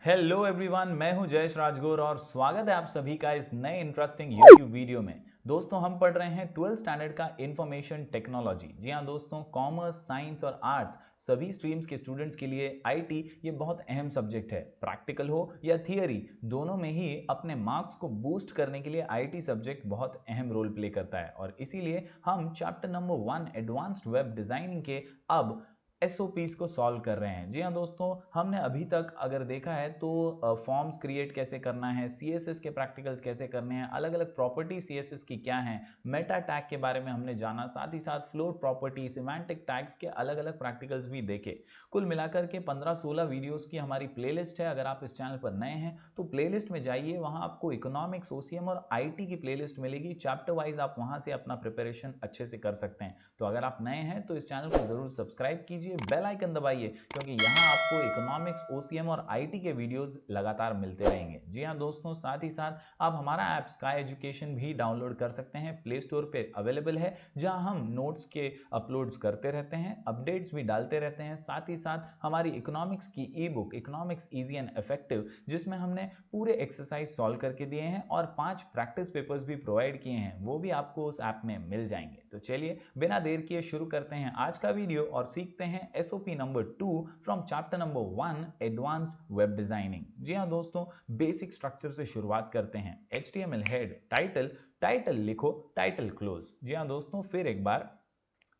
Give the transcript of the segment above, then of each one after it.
Hello everyone, मैं हूं जयेश राजगोर और स्वागत है आप सभी का इस नए इंटरेस्टिंग यूट्यूब वीडियो में। दोस्तों, हम पढ़ रहे हैं 12th स्टैंडर्ड का इंफॉर्मेशन टेक्नोलॉजी। जी हां दोस्तों, कॉमर्स, साइंस और आर्ट्स सभी स्ट्रीम्स के स्टूडेंट्स के लिए आईटी ये बहुत अहम सब्जेक्ट है। प्रैक्टिकल हो या थियरी, दोनों में ही अपने मार्क्स को बूस्ट करने के लिए आईटी सब्जेक्ट बहुत अहम रोल प्ले करता है और इसीलिए हम chapter number 1 advanced web designing के अब एसओपीज को सॉल्व कर रहे हैं। जी हाँ दोस्तों, हमने अभी तक अगर देखा है तो फॉर्म्स क्रिएट कैसे करना है, सीएसएस के प्रैक्टिकल्स कैसे करने हैं, अलग अलग प्रॉपर्टी सीएसएस की क्या है, मेटा टैग के बारे में हमने जाना, साथ ही साथ फ्लोर प्रॉपर्टी, सिमेंटिक टैग्स के अलग अलग प्रैक्टिकल्स भी देखे। कुल मिलाकर के 15-16 वीडियोस की हमारी प्लेलिस्ट है। अगर आप इस चैनल पर नए हैं तो प्लेलिस्ट में जाइए, वहाँ आपको इकोनॉमिक्स, ओसीएम और आईटी की प्लेलिस्ट मिलेगी। चैप्टर वाइज आप वहाँ से अपना प्रिपरेशन अच्छे से कर सकते हैं। तो अगर आप नए हैं तो इस चैनल को जरूर सब्सक्राइब कीजिए, बेल आइकन दबाइए, क्योंकि यहाँ आपको इकोनॉमिक्स, ओसीएम और आईटी के वीडियोस लगातार मिलते रहेंगे। जी हाँ दोस्तों, साथ ही साथ आप हमारा ऐप स्काई एजुकेशन भी डाउनलोड कर सकते हैं। प्ले स्टोर पे अवेलेबल है, जहाँ हम नोट्स के अपलोड्स करते रहते हैं, अपडेट्स भी डालते रहते हैं। साथ ही साथ हमारी इकोनॉमिक्स की ई book economics easy and effective, जिसमें हमने पूरे एक्सरसाइज सॉल्व करके दिए हैं और 5 प्रैक्टिस पेपर्स भी प्रोवाइड किए हैं, वो भी आपको उस ऐप में मिल जाएंगे। तो चलिए बिना देर किए शुरू करते हैं आज का वीडियो और सीखते हैं SOP number 2 from chapter number 1 advanced web designing. जी हाँ दोस्तों, बेसिक स्ट्रक्चर से शुरुआत करते हैं। एचटीएमएल हेड, टाइटल, टाइटल लिखो, टाइटल क्लोज। जी हाँ दोस्तों, फिर एक बार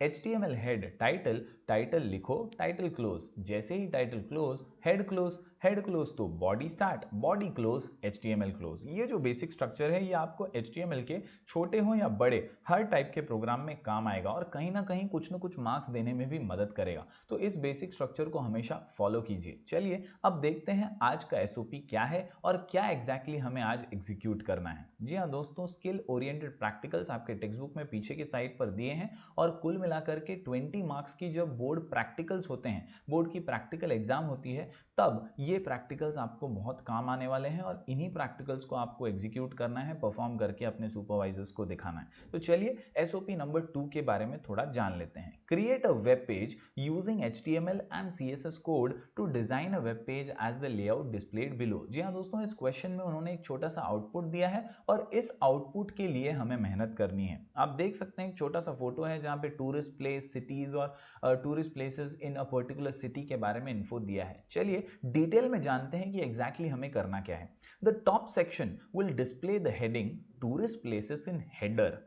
HTML हेड, टाइटल, टाइटल लिखो, टाइटल क्लोज। जैसे ही title close, head close, head close तो body start, body close, HTML close. ये जो बेसिक स्ट्रक्चर है ये आपको HTML के छोटे हो या बड़े हर टाइप के प्रोग्राम में काम आएगा और कहीं ना कहीं कुछ ना कुछ मार्क्स देने में भी मदद करेगा। तो इस बेसिक स्ट्रक्चर को हमेशा फॉलो कीजिए। चलिए अब देखते हैं आज का एसओपी क्या है और क्या एग्जैक्टली हमें आज एग्जीक्यूट करना है। जी हाँ दोस्तों, स्किल ओरिएंटेड प्रैक्टिकल्स आपके टेक्स्ट बुक में पीछे की साइड पर दिए हैं और कुल मिलाकर के 20 मार्क्स की जब बोर्ड प्रैक्टिकल्स होते हैं, बोर्ड की प्रैक्टिकल एग्जाम होती है, तब ये प्रैक्टिकल्स आपको बहुत काम आने वाले हैं और इन्हीं प्रैक्टिकल्स को आपको एग्जीक्यूट करना है, परफॉर्म करके अपने सुपरवाइजर्स को दिखाना है। तो चलिए एसओपी नंबर 2 के बारे में थोड़ा जान लेते हैं। Create a web page using HTML and CSS code to design a web page as the layout displayed below. जी हाँ दोस्तों, इस क्वेश्चन में उन्होंने एक छोटा सा आउटपुट दिया है और इस आउटपुट के लिए हमें मेहनत करनी है। आप देख सकते हैं एक छोटा सा फोटो है जहाँ पे टूरिस्ट प्लेस, सिटीज और tourist places in a particular city के बारे में इन्फो दिया है। चलिए डिटेल में जानते हैं कि एग्जैक्टली हमें करना क्या है। The top section will display the heading tourist places in header.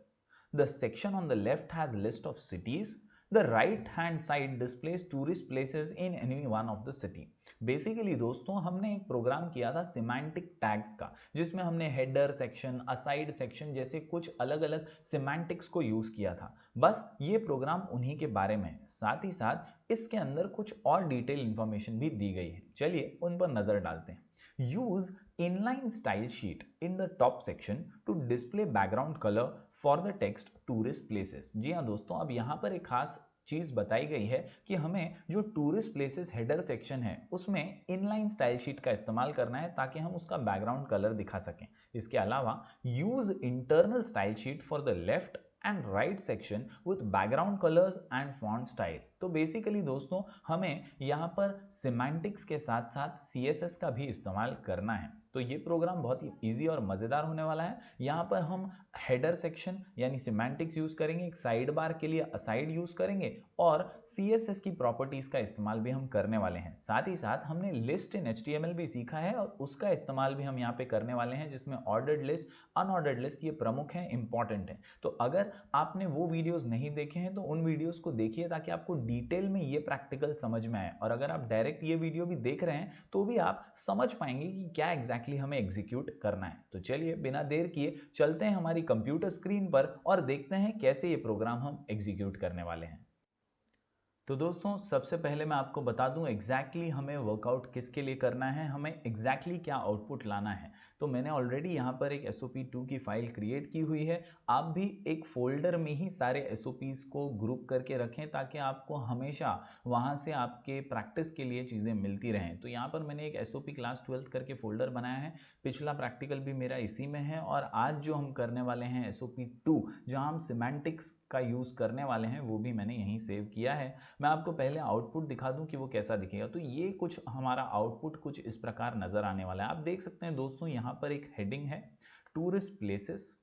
The section on the left has list of cities. The right hand side displays tourist places in any one of the city. Basically दोस्तों, हमने एक programme किया था semantic tags का, जिसमें हमने header section, aside section जैसे कुछ अलग अलग सिमेंटिक्स को यूज किया था। बस ये प्रोग्राम उन्हीं के बारे में है। साथ ही साथ इसके अंदर कुछ और डिटेल इंफॉर्मेशन भी दी गई है। चलिए उन पर नजर डालते हैं। Use inline style sheet in the top section to display background color for the text tourist places। जी हाँ दोस्तों, अब यहाँ पर एक खास चीज बताई गई है कि हमें जो टूरिस्ट प्लेसेस हेडर सेक्शन है उसमें इनलाइन स्टाइल शीट का इस्तेमाल करना है ताकि हम उसका बैकग्राउंड कलर दिखा सकें। इसके अलावा use internal style sheet for the left and right section with background colours and font style. तो बेसिकली दोस्तों, हमें यहाँ पर सिमेंटिक्स के साथ साथ सीएसएस का भी इस्तेमाल करना है। तो ये प्रोग्राम बहुत ही इजी और मजेदार होने वाला है। यहाँ पर हम हेडर सेक्शन यानी सिमेंटिक्स यूज करेंगे, एक साइड बार के लिए असाइड यूज करेंगे और सीएसएस की प्रॉपर्टीज का इस्तेमाल भी हम करने वाले हैं। साथ ही साथ हमने लिस्ट इन एचटीएमएल भी सीखा है और उसका इस्तेमाल भी हम यहाँ पे करने वाले हैं, जिसमें ऑर्डर्ड लिस्ट, अनऑर्डर्ड लिस्ट ये प्रमुख हैं, इंपॉर्टेंट है। तो अगर आपने वो वीडियोस नहीं देखे हैं तो उन वीडियोस को देखिए ताकि आपको डिटेल में ये प्रैक्टिकल समझ में आए। और अगर आप डायरेक्ट ये वीडियो भी देख रहे हैं तो भी आप समझ पाएंगे कि क्या एग्जैक्टली हमें एग्जीक्यूट करना है। तो चलिए बिना देर किए चलते हैं हमारी कंप्यूटर स्क्रीन पर और देखते हैं कैसे ये प्रोग्राम हम एग्जीक्यूट करने वाले हैं। तो दोस्तों, सबसे पहले मैं आपको बता दूं एग्जैक्टली हमें वर्कआउट किसके लिए करना है, हमें एग्जैक्टली क्या आउटपुट लाना है। तो मैंने ऑलरेडी यहाँ पर एक SOP2 की फाइल क्रिएट की हुई है। आप भी एक फोल्डर में ही सारे SOPs को ग्रुप करके रखें ताकि आपको हमेशा वहाँ से आपके प्रैक्टिस के लिए चीज़ें मिलती रहें। तो यहाँ पर मैंने एक SOP क्लास 12th करके फोल्डर बनाया है। पिछला प्रैक्टिकल भी मेरा इसी में है और आज जो हम करने वाले हैं SOP2, जहाँ हम सिमेंटिक्स का यूज़ करने वाले हैं वो भी मैंने यहीं सेव किया है। मैं आपको पहले आउटपुट दिखा दूं कि वो कैसा दिखेगा। तो ये कुछ हमारा आउटपुट कुछ इस प्रकार नज़र आने वाला है। आप देख सकते हैं दोस्तों, यहाँ पर एक हेडिंग है टूरिस्ट प्लेसेस,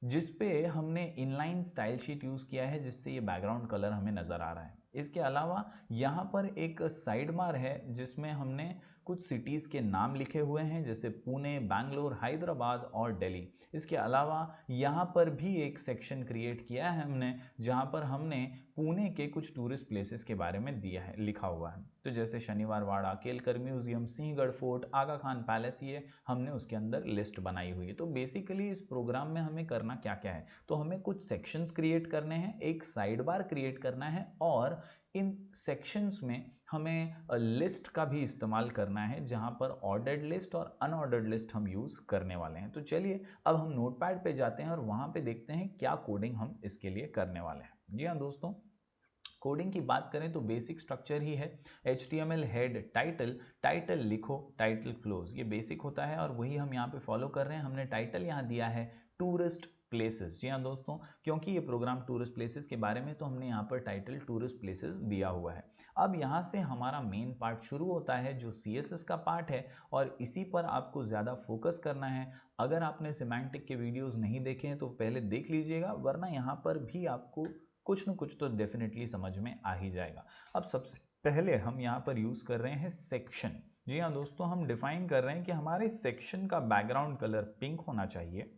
जिस पे हमने इनलाइन स्टाइल शीट यूज़ किया है, जिससे ये बैकग्राउंड कलर हमें नज़र आ रहा है। इसके अलावा यहाँ पर एक साइड बार है जिसमें हमने कुछ सिटीज़ के नाम लिखे हुए हैं, जैसे पुणे, बैंगलोर, हैदराबाद और दिल्ली। इसके अलावा यहाँ पर भी एक सेक्शन क्रिएट किया है हमने, जहाँ पर हमने पुणे के कुछ टूरिस्ट प्लेसेस के बारे में दिया है, लिखा हुआ है। तो जैसे शनिवार वाड़ा, केलकर म्यूजियम, सिंहगढ़ फोर्ट, आगा खान पैलेस, ये हमने उसके अंदर लिस्ट बनाई हुई है। तो बेसिकली इस प्रोग्राम में हमें करना क्या क्या है, तो हमें कुछ सेक्शंस क्रिएट करने हैं, एक साइड बार क्रिएट करना है, और इन सेक्शंस में हमें लिस्ट का भी इस्तेमाल करना है, जहां पर ऑर्डर्ड लिस्ट और अनऑर्डर्ड लिस्ट हम यूज़ करने वाले हैं। तो चलिए अब हम नोटपैड पे जाते हैं और वहां पे देखते हैं क्या कोडिंग हम इसके लिए करने वाले हैं। जी हाँ दोस्तों, कोडिंग की बात करें तो बेसिक स्ट्रक्चर ही है HTML हेड टाइटल, टाइटल लिखो, टाइटल क्लोज, ये बेसिक होता है और वही हम यहाँ पे फॉलो कर रहे हैं। हमने टाइटल यहाँ दिया है टूरिस्ट प्लेसेस। जी हाँ दोस्तों, क्योंकि ये प्रोग्राम टूरिस्ट प्लेसेस के बारे में, तो हमने यहाँ पर टाइटल टूरिस्ट प्लेसेस दिया हुआ है। अब यहाँ से हमारा मेन पार्ट शुरू होता है जो CSS का पार्ट है, और इसी पर आपको ज़्यादा फोकस करना है। अगर आपने सिमेंटिक के वीडियोज़ नहीं देखे हैं तो पहले देख लीजिएगा, वरना यहाँ पर भी आपको कुछ न कुछ तो डेफिनेटली समझ में आ ही जाएगा। अब सबसे पहले हम यहाँ पर यूज़ कर रहे हैं सेक्शन। जी हाँ दोस्तों, हम डिफाइन कर रहे हैं कि हमारे सेक्शन का बैकग्राउंड कलर पिंक होना चाहिए,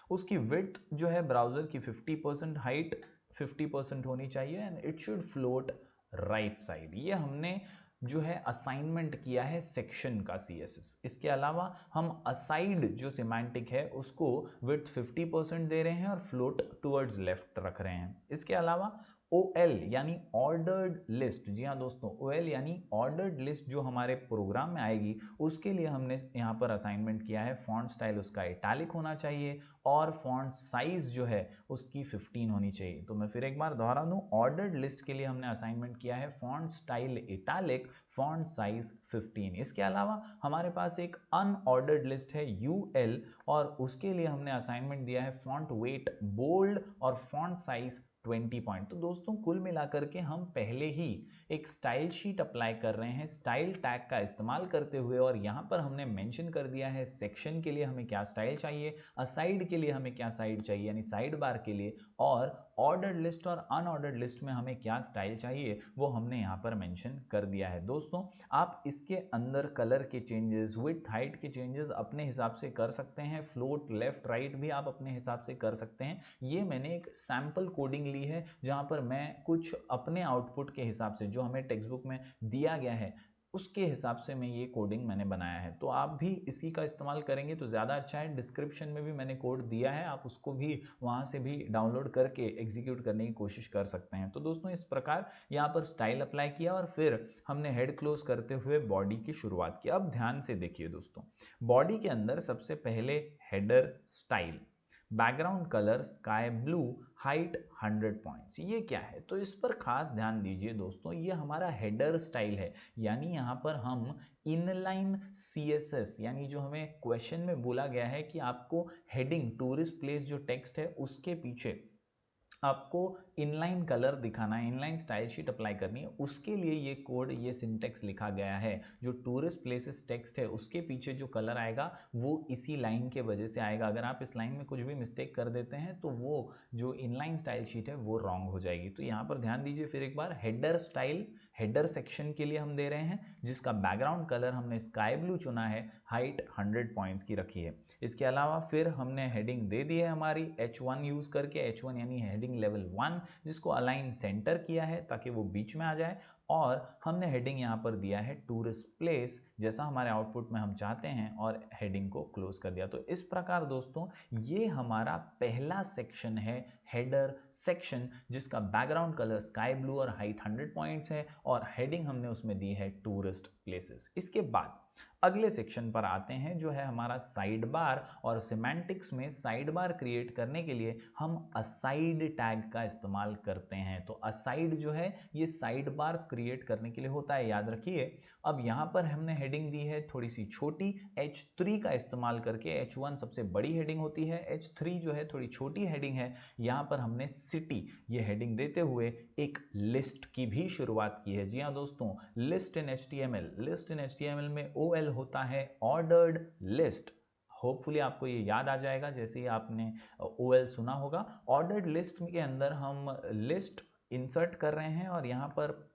उसकी विड्थ जो है ब्राउज़र की 50%, हाइट 50% होनी चाहिए, and it should float right side. ये हमने जो है असाइनमेंट किया है सेक्शन का CSS। इसके अलावा हम असाइड जो सिमेंटिक है उसको विड्थ 50% दे रहे हैं और फ्लोट टुवर्ड्स लेफ्ट रख रहे हैं। इसके अलावा OL यानी ऑर्डर्ड लिस्ट, जी हाँ दोस्तों, OL यानी ऑर्डर्ड लिस्ट जो हमारे प्रोग्राम में आएगी, उसके लिए हमने यहाँ पर असाइनमेंट किया है फॉन्ट स्टाइल उसका इटैलिक होना चाहिए, और फॉन्ट साइज जो है उसकी 15 होनी चाहिए। तो मैं फिर एक बार दोहरा दूं, ऑर्डर्ड लिस्ट के लिए हमने असाइनमेंट किया है font style italic, font size 15। इसके अलावा हमारे पास एक अनऑर्डर्ड लिस्ट है UL, और उसके लिए हमने असाइनमेंट दिया है फॉन्ट वेट बोल्ड और फॉन्ट साइज 20 पॉइंट। तो दोस्तों कुल मिलाकर के हम पहले ही एक स्टाइल शीट अप्लाई कर रहे हैं स्टाइल टैग का इस्तेमाल करते हुए, और यहाँ पर हमने मेंशन कर दिया है सेक्शन के लिए हमें क्या स्टाइल चाहिए, असाइड के लिए हमें क्या साइड चाहिए यानी साइड बार के लिए, और ऑर्डर्ड लिस्ट और अनऑर्डर्ड लिस्ट में हमें क्या स्टाइल चाहिए वो हमने यहाँ पर मेंशन कर दिया है। दोस्तों आप इसके अंदर कलर के चेंजेस, विड्थ हाइट के चेंजेस अपने हिसाब से कर सकते हैं, फ्लोट लेफ्ट राइट भी आप अपने हिसाब से कर सकते हैं। ये मैंने एक सैम्पल कोडिंग ली है, जहाँ पर मैं कुछ अपने आउटपुट के हिसाब से जो हमें टेक्स्ट बुक में दिया गया है उसके हिसाब से मैं ये कोडिंग मैंने बनाया है। तो आप भी इसी का इस्तेमाल करेंगे तो ज़्यादा अच्छा है। डिस्क्रिप्शन में भी मैंने कोड दिया है, आप उसको भी वहाँ से भी डाउनलोड करके एग्जीक्यूट करने की कोशिश कर सकते हैं। तो दोस्तों इस प्रकार यहाँ पर स्टाइल अप्लाई किया, और फिर हमने हेड क्लोज करते हुए बॉडी की शुरुआत की। अब ध्यान से देखिए दोस्तों, बॉडी के अंदर सबसे पहले header style, background colour sky blue, height 100 points. ये क्या है, तो इस पर खास ध्यान दीजिए दोस्तों, ये हमारा हेडर स्टाइल है। यानी यहाँ पर हम इनलाइन CSS, यानी जो हमें क्वेश्चन में बोला गया है कि आपको हेडिंग टूरिस्ट प्लेस जो टेक्स्ट है उसके पीछे आपको इनलाइन कलर दिखाना है, इनलाइन स्टाइल शीट अप्लाई करनी है, उसके लिए ये कोड, ये सिंटेक्स लिखा गया है। जो टूरिस्ट प्लेसेस टेक्स्ट है उसके पीछे जो कलर आएगा वो इसी लाइन के वजह से आएगा। अगर आप इस लाइन में कुछ भी मिस्टेक कर देते हैं तो वो जो इनलाइन स्टाइल शीट है वो रॉन्ग हो जाएगी। तो यहाँ पर ध्यान दीजिए फिर एक बार, हेडर स्टाइल हेडर सेक्शन के लिए हम दे रहे हैं, जिसका बैकग्राउंड कलर हमने स्काई ब्लू चुना है, हाइट 100 पॉइंट्स की रखी है। इसके अलावा फिर हमने हेडिंग दे दी है हमारी H1 यूज करके, H1 यानी हेडिंग लेवल 1, जिसको अलाइन सेंटर किया है ताकि वो बीच में आ जाए, और हमने हेडिंग यहाँ पर दिया है टूरिस्ट प्लेस, जैसा हमारे आउटपुट में हम चाहते हैं, और हेडिंग को क्लोज कर दिया। तो इस प्रकार दोस्तों ये हमारा पहला सेक्शन है, हेडर सेक्शन, जिसका बैकग्राउंड कलर स्काई ब्लू और हाइट 100 पॉइंट्स है, और हेडिंग हमने उसमें दी है टूरिस्ट प्लेसेस। इसके बाद अगले सेक्शन पर आते हैं जो है हमारा साइड बार, और सिमेंटिक्स में साइड बार क्रिएट करने के लिए हम असाइड टैग का इस्तेमाल करते हैं। तो असाइड जो है ये साइड बार्स क्रिएट करने के लिए होता है, याद रखिए। अब यहाँ पर हमने हेडिंग दी है थोड़ी सी छोटी, H3 का इस्तेमाल करके। H1 सबसे बड़ी हेडिंग होती है, H3 जो है थोड़ी छोटी हेडिंग है। यहाँ यहाँ पर हमने सिटी ये हेडिंग देते हुए एक लिस्ट की भी शुरुआत की है। जी हाँ दोस्तों, लिस्ट इन HTML में OL होता है ऑर्डर्ड लिस्ट। होपफुली आपको ये याद आ जाएगा जैसे ही आपने OL सुना होगा। ऑर्डर्ड लिस्ट के अंदर हम लिस्ट इंसर्ट कर रहे हैं और यहाँ पर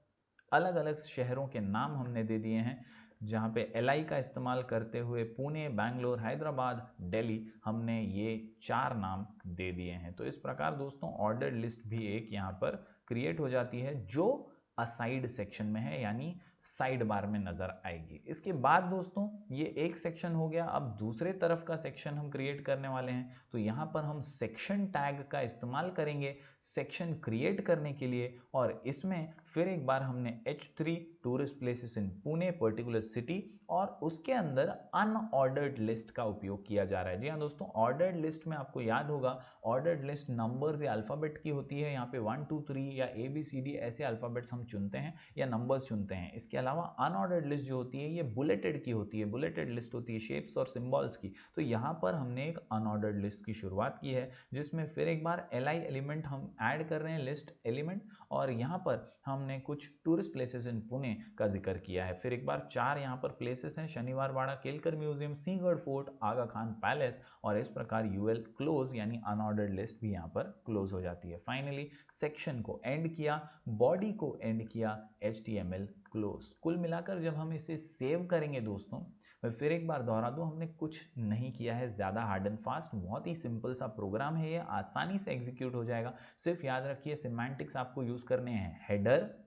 अलग अलग शहरों के नाम हमने दे दिए हैं, जहाँ पे LI का इस्तेमाल करते हुए पुणे, बैंगलोर, हैदराबाद, दिल्ली हमने ये 4 नाम दे दिए हैं। तो इस प्रकार दोस्तों ऑर्डर्ड लिस्ट भी एक यहाँ पर क्रिएट हो जाती है जो असाइड सेक्शन में है, यानी साइड बार में नजर आएगी। इसके बाद दोस्तों ये एक सेक्शन हो गया। अब दूसरे तरफ का सेक्शन हम क्रिएट करने वाले हैं, तो यहाँ पर हम सेक्शन टैग का इस्तेमाल करेंगे सेक्शन क्रिएट करने के लिए। और इसमें फिर एक बार हमने H3 tourist places in Pune particular city और उसके अंदर अनऑर्डर्ड लिस्ट का उपयोग किया जा रहा है। जी हाँ दोस्तों, ऑर्डर्ड लिस्ट में आपको याद होगा ऑर्डर्ड लिस्ट नंबर्स या अल्फाबेट की होती है। यहाँ पे 1 2 3 या ABCD ऐसे अल्फाबेट्स हम चुनते हैं या नंबर्स चुनते हैं। इसके अलावा अनऑर्डर्ड लिस्ट जो होती है ये बुलेटेड की होती है, बुलेटेड लिस्ट होती है शेप्स और सिंबल्स की। तो यहाँ पर हमने एक अनऑर्डर्ड लिस्ट की शुरुआत की है जिसमें फिर एक बार LI एलिमेंट हम ऐड कर रहे हैं, लिस्ट एलिमेंट। और यहाँ पर हमने कुछ टूरिस्ट प्लेसेस इन पुणे का जिक्र किया है। फिर एक बार 4 यहाँ पर प्लेसेस हैं, शनिवार वाड़ा केलकर म्यूजियम, सिंहगढ़ फोर्ट, आगा खान पैलेस। और इस प्रकार UL क्लोज यानी अनऑर्डर्ड लिस्ट भी यहाँ पर क्लोज हो जाती है। फाइनली सेक्शन को एंड किया, बॉडी को एंड किया, HTML क्लोज। कुल मिलाकर जब हम इसे सेव करेंगे दोस्तों, मैं फिर एक बार दोहरा दूं, हमने कुछ नहीं किया है ज़्यादा हार्ड एंड फास्ट, बहुत ही सिंपल सा प्रोग्राम है, ये आसानी से एग्जीक्यूट हो जाएगा। सिर्फ याद रखिए सिमेंटिक्स आपको यूज करने हैं। हेडर,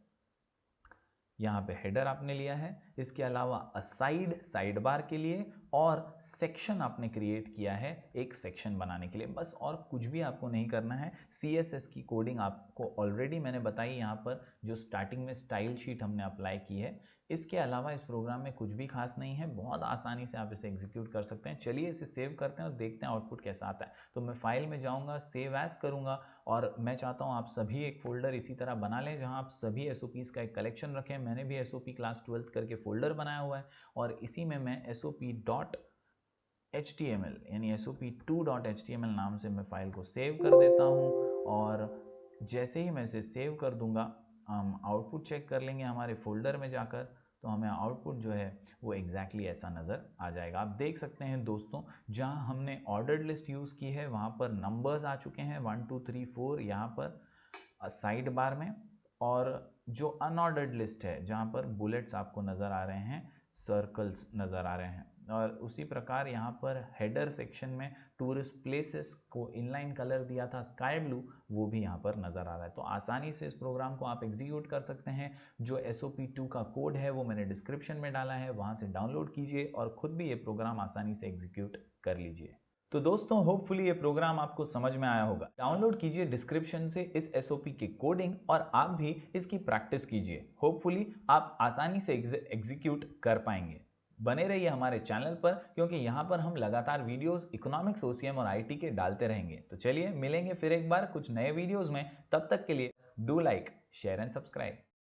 यहाँ पे हेडर आपने लिया है, इसके अलावा असाइड साइड बार के लिए, और सेक्शन आपने क्रिएट किया है एक सेक्शन बनाने के लिए, बस। और कुछ भी आपको नहीं करना है। CSS की कोडिंग आपको ऑलरेडी मैंने बताई यहाँ पर, जो स्टार्टिंग में स्टाइल शीट हमने अप्लाई की है। इसके अलावा इस प्रोग्राम में कुछ भी खास नहीं है, बहुत आसानी से आप इसे एग्जीक्यूट कर सकते हैं। चलिए इसे सेव करते हैं और देखते हैं आउटपुट कैसा आता है। तो मैं फाइल में जाऊँगा, सेव एज करूँगा, और मैं चाहता हूँ आप सभी एक फोल्डर इसी तरह बना लें जहाँ आप सभी SOPs का एक कलेक्शन रखें। मैंने भी SOP क्लास 12th करके फोल्डर बनाया हुआ है और इसी में मैं SOP.html यानी SOP2.html नाम से मैं फाइल को सेव कर देता हूँ। और जैसे ही मैं इसे सेव कर दूंगा, हम आउटपुट चेक कर लेंगे हमारे फोल्डर में जाकर, तो हमें आउटपुट जो है वो एग्जैक्टली ऐसा नज़र आ जाएगा। आप देख सकते हैं दोस्तों, जहां हमने ऑर्डर्ड लिस्ट यूज़ की है वहां पर नंबर्स आ चुके हैं 1 2 3 4 यहाँ पर साइड बार में। और जो अनऑर्डर्ड लिस्ट है जहाँ पर बुलेट्स आपको नज़र आ रहे हैं, सर्कल्स नज़र आ रहे हैं। और उसी प्रकार यहाँ पर हेडर सेक्शन में टूरिस्ट प्लेसेस को इनलाइन कलर दिया था स्काई ब्लू, वो भी यहाँ पर नज़र आ रहा है। तो आसानी से इस प्रोग्राम को आप एग्जीक्यूट कर सकते हैं। जो SOP2 का कोड है वो मैंने डिस्क्रिप्शन में डाला है, वहाँ से डाउनलोड कीजिए और खुद भी ये प्रोग्राम आसानी से एग्जीक्यूट कर लीजिए। तो दोस्तों होपफुली ये प्रोग्राम आपको समझ में आया होगा। डाउनलोड कीजिए डिस्क्रिप्शन से इस SOP की कोडिंग और आप भी इसकी प्रैक्टिस कीजिए। होपफुली आप आसानी से एग्जीक्यूट कर पाएंगे। बने रहिए हमारे चैनल पर, क्योंकि यहाँ पर हम लगातार वीडियोस इकोनॉमिक्स, OCM और IT के डालते रहेंगे। तो चलिए मिलेंगे फिर एक बार कुछ नए वीडियोस में। तब तक के लिए do like, share and subscribe.